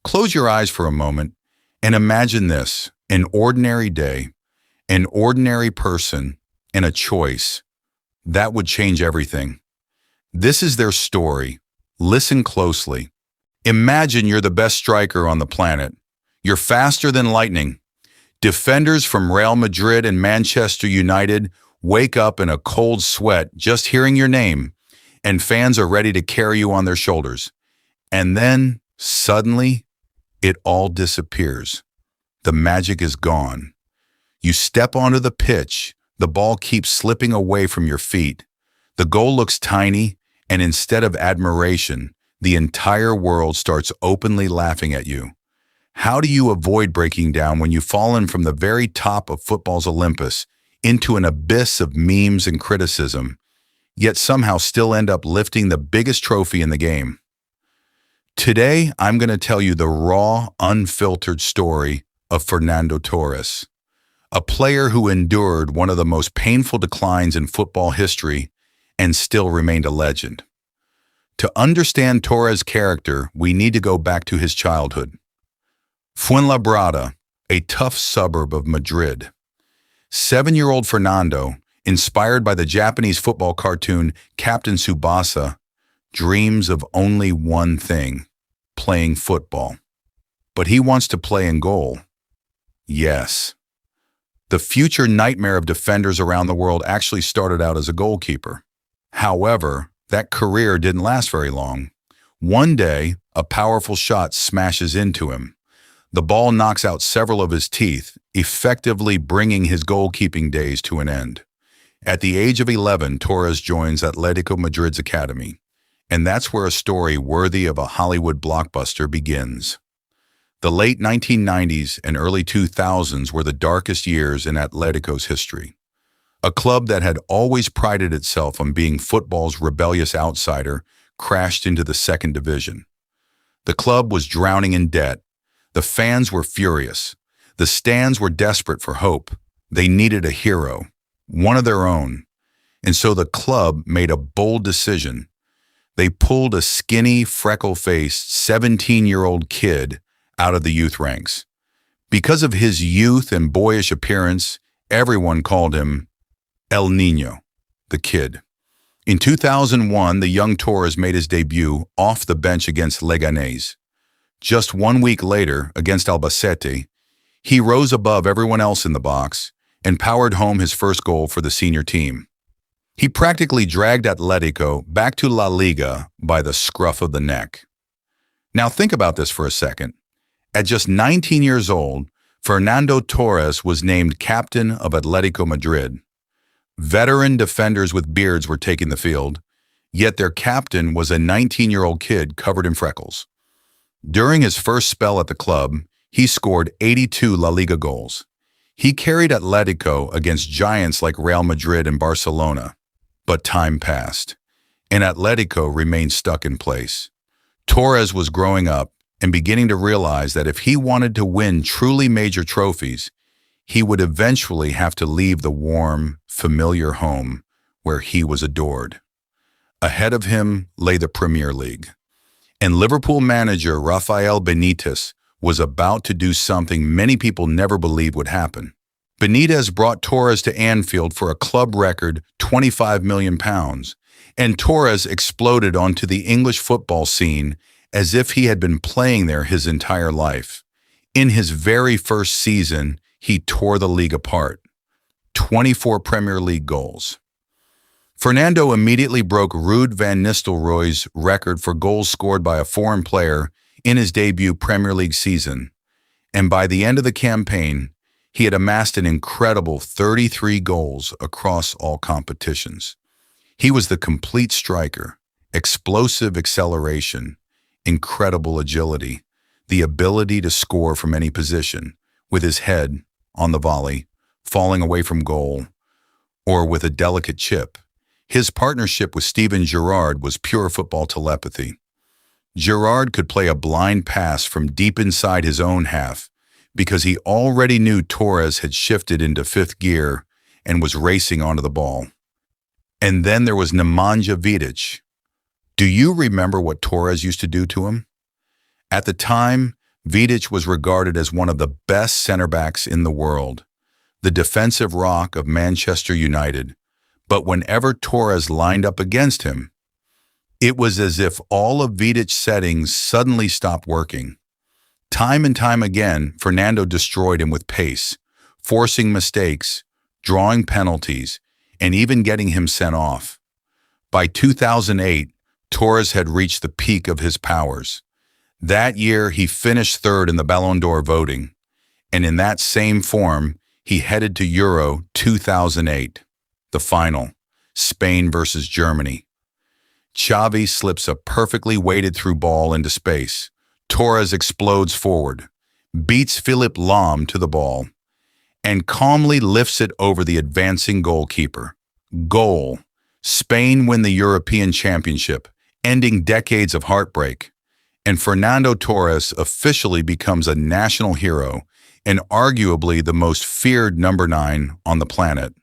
Close your eyes for a moment and imagine this, an ordinary day, an ordinary person, and a choice. That would change everything. This is their story. Listen closely. Imagine you're the best striker on the planet. You're faster than lightning. Defenders from Real Madrid and Manchester United wake up in a cold sweat just hearing your name, and fans are ready to carry you on their shoulders. And then, suddenly, it all disappears. The magic is gone. You step onto the pitch, the ball keeps slipping away from your feet. The goal looks tiny, and instead of admiration, the entire world starts openly laughing at you. How do you avoid breaking down when you've fallen from the very top of football's Olympus into an abyss of memes and criticism, yet somehow still end up lifting the biggest trophy in the game? Today, I'm going to tell you the raw, unfiltered story of Fernando Torres, a player who endured one of the most painful declines in football history and still remained a legend. To understand Torres' character, we need to go back to his childhood. Fuenlabrada, a tough suburb of Madrid. 7-year-old Fernando, inspired by the Japanese football cartoon Captain Tsubasa, dreams of only one thing: playing football. But he wants to play in goal. Yes. The future nightmare of defenders around the world actually started out as a goalkeeper. However, that career didn't last very long. One day, a powerful shot smashes into him. The ball knocks out several of his teeth, effectively bringing his goalkeeping days to an end. At the age of 11, Torres joins Atletico Madrid's academy, and that's where a story worthy of a Hollywood blockbuster begins. The late 1990s and early 2000s were the darkest years in Atletico's history. A club that had always prided itself on being football's rebellious outsider crashed into the second division. The club was drowning in debt. The fans were furious. The stands were desperate for hope. They needed a hero, one of their own. And so the club made a bold decision. They pulled a skinny, freckle-faced 17-year-old kid out of the youth ranks. Because of his youth and boyish appearance, everyone called him El Niño, the kid. In 2001, the young Torres made his debut off the bench against Leganés. Just 1 week later, against Albacete, he rose above everyone else in the box and powered home his first goal for the senior team. He practically dragged Atletico back to La Liga by the scruff of the neck. Now think about this for a second. At just 19 years old, Fernando Torres was named captain of Atletico Madrid. Veteran defenders with beards were taking the field, yet their captain was a 19-year-old kid covered in freckles. During his first spell at the club, he scored 82 La Liga goals. He carried Atletico against giants like Real Madrid and Barcelona. But time passed, and Atletico remained stuck in place. Torres was growing up and beginning to realize that if he wanted to win truly major trophies, he would eventually have to leave the warm, familiar home where he was adored. Ahead of him lay the Premier League. And Liverpool manager Rafa Benitez was about to do something many people never believed would happen. Benitez brought Torres to Anfield for a club record £25 million, and Torres exploded onto the English football scene as if he had been playing there his entire life. In his very first season, he tore the league apart. 24 Premier League goals. Fernando immediately broke Ruud van Nistelrooy's record for goals scored by a foreign player in his debut Premier League season, and by the end of the campaign, he had amassed an incredible 33 goals across all competitions. He was the complete striker, explosive acceleration, incredible agility, the ability to score from any position, with his head on the volley, falling away from goal, or with a delicate chip. His partnership with Gerrard was pure football telepathy. Gerrard could play a blind pass from deep inside his own half because he already knew Torres had shifted into fifth gear and was racing onto the ball. And then there was Nemanja Vidic. Do you remember what Torres used to do to him? At the time, Vidic was regarded as one of the best center-backs in the world, the defensive rock of Manchester United. But whenever Torres lined up against him, it was as if all of Vidic's settings suddenly stopped working. Time and time again, Fernando destroyed him with pace, forcing mistakes, drawing penalties, and even getting him sent off. By 2008, Torres had reached the peak of his powers. That year, he finished third in the Ballon d'Or voting, and in that same form, he headed to Euro 2008, the final, Spain versus Germany. Xavi slips a perfectly weighted through ball into space. Torres explodes forward, beats Philippe Lahm to the ball, and calmly lifts it over the advancing goalkeeper. Goal. Spain win the European Championship, ending decades of heartbreak. And Fernando Torres officially becomes a national hero and arguably the most feared number 9 on the planet.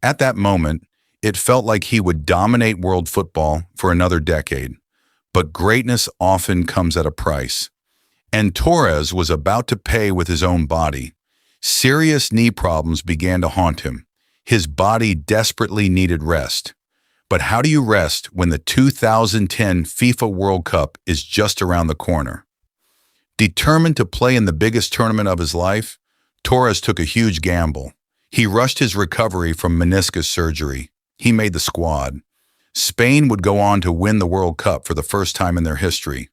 At that moment, it felt like he would dominate world football for another decade. But greatness often comes at a price. And Torres was about to pay with his own body. Serious knee problems began to haunt him. His body desperately needed rest. But how do you rest when the 2010 FIFA World Cup is just around the corner? Determined to play in the biggest tournament of his life, Torres took a huge gamble. He rushed his recovery from meniscus surgery. He made the squad. Spain would go on to win the World Cup for the first time in their history.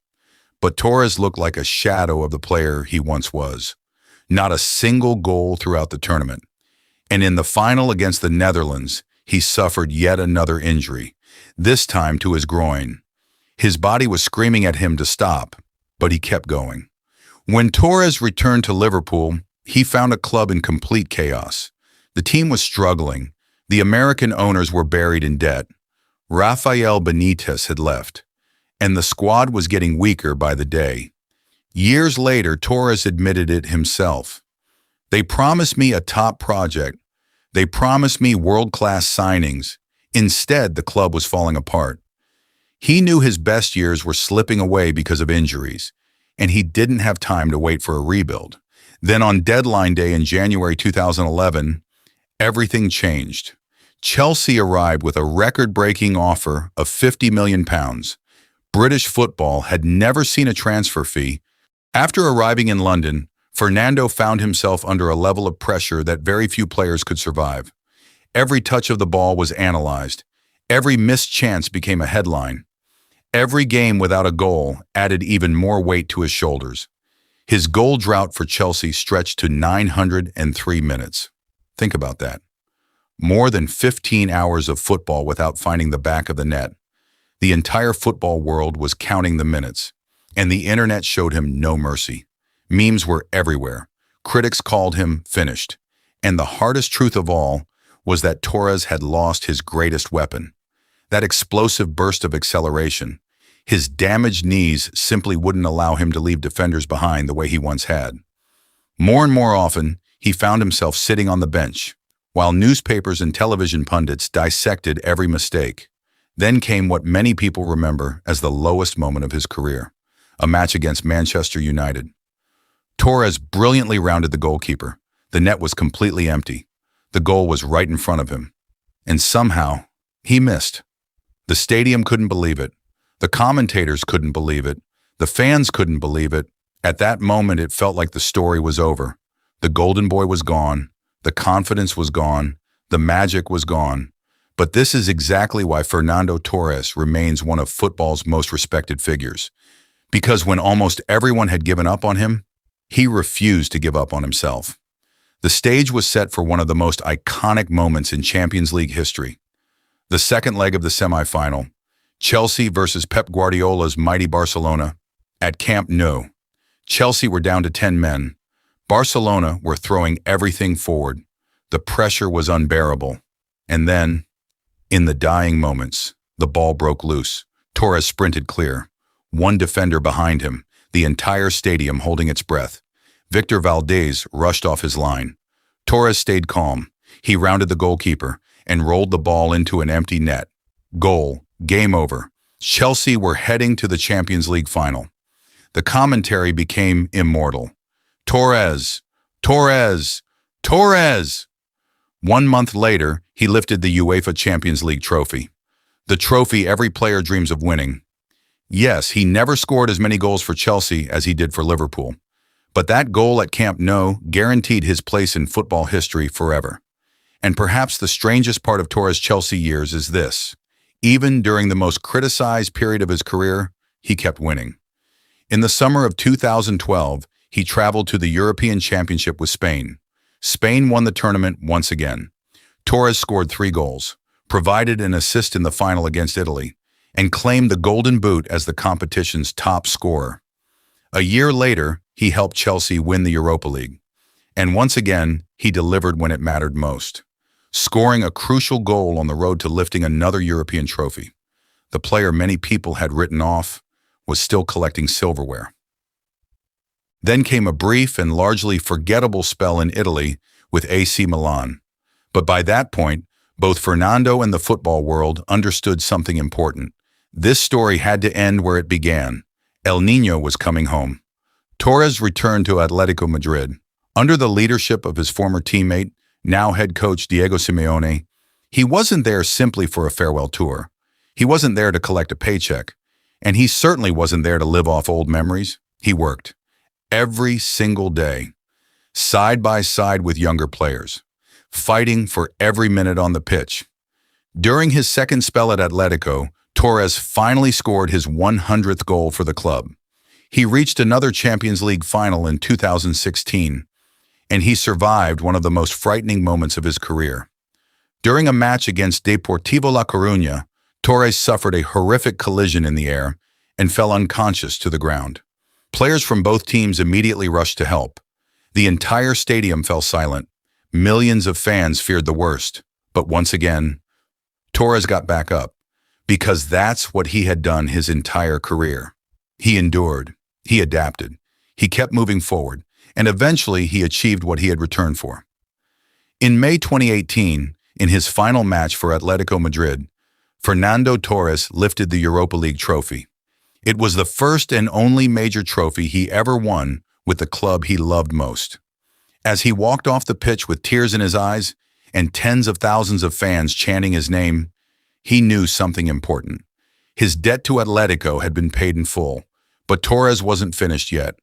But Torres looked like a shadow of the player he once was. Not a single goal throughout the tournament. And in the final against the Netherlands, he suffered yet another injury, this time to his groin. His body was screaming at him to stop, but he kept going. When Torres returned to Liverpool, he found a club in complete chaos. The team was struggling. The American owners were buried in debt. Rafael Benitez had left, and the squad was getting weaker by the day. Years later, Torres admitted it himself. They promised me a top project. They promised me world-class signings. Instead, the club was falling apart. He knew his best years were slipping away because of injuries, and he didn't have time to wait for a rebuild. Then on deadline day in January 2011, everything changed. Chelsea arrived with a record-breaking offer of £50 million. British football had never seen a transfer fee. After arriving in London, Fernando found himself under a level of pressure that very few players could survive. Every touch of the ball was analyzed. Every missed chance became a headline. Every game without a goal added even more weight to his shoulders. His goal drought for Chelsea stretched to 903 minutes. Think about that. More than 15 hours of football without finding the back of the net. The entire football world was counting the minutes, and the internet showed him no mercy. Memes were everywhere. Critics called him finished. And the hardest truth of all was that Torres had lost his greatest weapon. That explosive burst of acceleration. His damaged knees simply wouldn't allow him to leave defenders behind the way he once had. More and more often, he found himself sitting on the bench, while newspapers and television pundits dissected every mistake. Then came what many people remember as the lowest moment of his career, a match against Manchester United. Torres brilliantly rounded the goalkeeper. The net was completely empty. The goal was right in front of him. And somehow, he missed. The stadium couldn't believe it. The commentators couldn't believe it. The fans couldn't believe it. At that moment, it felt like the story was over. The golden boy was gone. The confidence was gone. The magic was gone. But this is exactly why Fernando Torres remains one of football's most respected figures. Because when almost everyone had given up on him, he refused to give up on himself. The stage was set for one of the most iconic moments in Champions League history. The second leg of the semifinal, Chelsea versus Pep Guardiola's mighty Barcelona, at Camp Nou. Chelsea were down to 10 men. Barcelona were throwing everything forward. The pressure was unbearable. And then, in the dying moments, the ball broke loose. Torres sprinted clear. One defender behind him, the entire stadium holding its breath. Victor Valdés rushed off his line. Torres stayed calm. He rounded the goalkeeper and rolled the ball into an empty net. Goal. Game over. Chelsea were heading to the Champions League final. The commentary became immortal. Torres! Torres! Torres! 1 month later, he lifted the UEFA Champions League trophy. The trophy every player dreams of winning. Yes, he never scored as many goals for Chelsea as he did for Liverpool. But that goal at Camp Nou guaranteed his place in football history forever. And perhaps the strangest part of Torres' Chelsea years is this. Even during the most criticized period of his career, he kept winning. In the summer of 2012, he traveled to the European Championship with Spain. Spain won the tournament once again. Torres scored 3 goals, provided an assist in the final against Italy, and claimed the Golden Boot as the competition's top scorer. A year later, he helped Chelsea win the Europa League. And once again, he delivered when it mattered most, scoring a crucial goal on the road to lifting another European trophy. The player many people had written off was still collecting silverware. Then came a brief and largely forgettable spell in Italy with AC Milan. But by that point, both Fernando and the football world understood something important. This story had to end where it began. El Niño was coming home. Torres returned to Atletico Madrid. Under the leadership of his former teammate, now head coach Diego Simeone, he wasn't there simply for a farewell tour. He wasn't there to collect a paycheck. And he certainly wasn't there to live off old memories. He worked every single day, side by side with younger players, fighting for every minute on the pitch. During his second spell at Atletico, Torres finally scored his 100th goal for the club. He reached another Champions League final in 2016, and he survived one of the most frightening moments of his career. During a match against Deportivo La Coruña, Torres suffered a horrific collision in the air and fell unconscious to the ground. Players from both teams immediately rushed to help. The entire stadium fell silent. Millions of fans feared the worst. But once again, Torres got back up, because that's what he had done his entire career. He endured. He adapted. He kept moving forward, and eventually he achieved what he had returned for. In May 2018, in his final match for Atletico Madrid, Fernando Torres lifted the Europa League trophy. It was the first and only major trophy he ever won with the club he loved most. As he walked off the pitch with tears in his eyes and tens of thousands of fans chanting his name, he knew something important. His debt to Atletico had been paid in full, but Torres wasn't finished yet.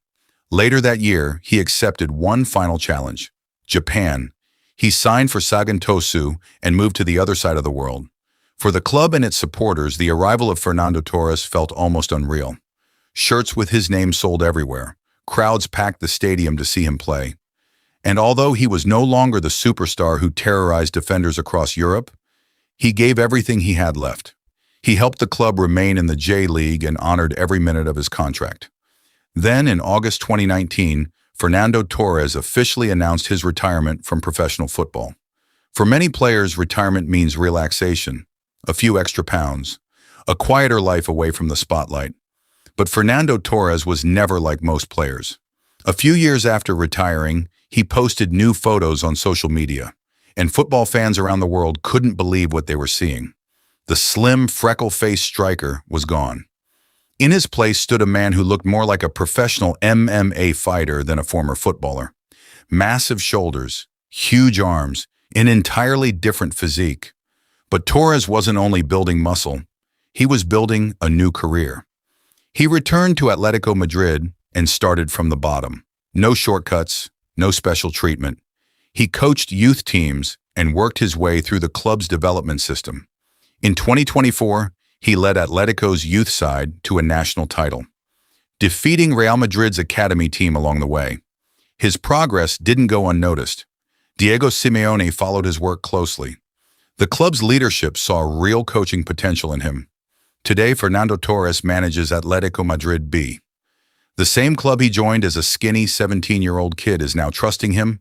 Later that year, he accepted one final challenge: Japan. He signed for Sagan Tosu and moved to the other side of the world. For the club and its supporters, the arrival of Fernando Torres felt almost unreal. Shirts with his name sold everywhere. Crowds packed the stadium to see him play. And although he was no longer the superstar who terrorized defenders across Europe, he gave everything he had left. He helped the club remain in the J-League and honored every minute of his contract. Then, in August 2019, Fernando Torres officially announced his retirement from professional football. For many players, retirement means relaxation, a few extra pounds, a quieter life away from the spotlight. But Fernando Torres was never like most players. A few years after retiring, he posted new photos on social media, and football fans around the world couldn't believe what they were seeing. The slim, freckle-faced striker was gone. In his place stood a man who looked more like a professional MMA fighter than a former footballer. Massive shoulders, huge arms, an entirely different physique. But Torres wasn't only building muscle, he was building a new career. He returned to Atletico Madrid and started from the bottom. No shortcuts, no special treatment. He coached youth teams and worked his way through the club's development system. In 2024, he led Atletico's youth side to a national title, defeating Real Madrid's academy team along the way. His progress didn't go unnoticed. Diego Simeone followed his work closely. The club's leadership saw real coaching potential in him. Today, Fernando Torres manages Atletico Madrid B. The same club he joined as a skinny 17-year-old kid is now trusting him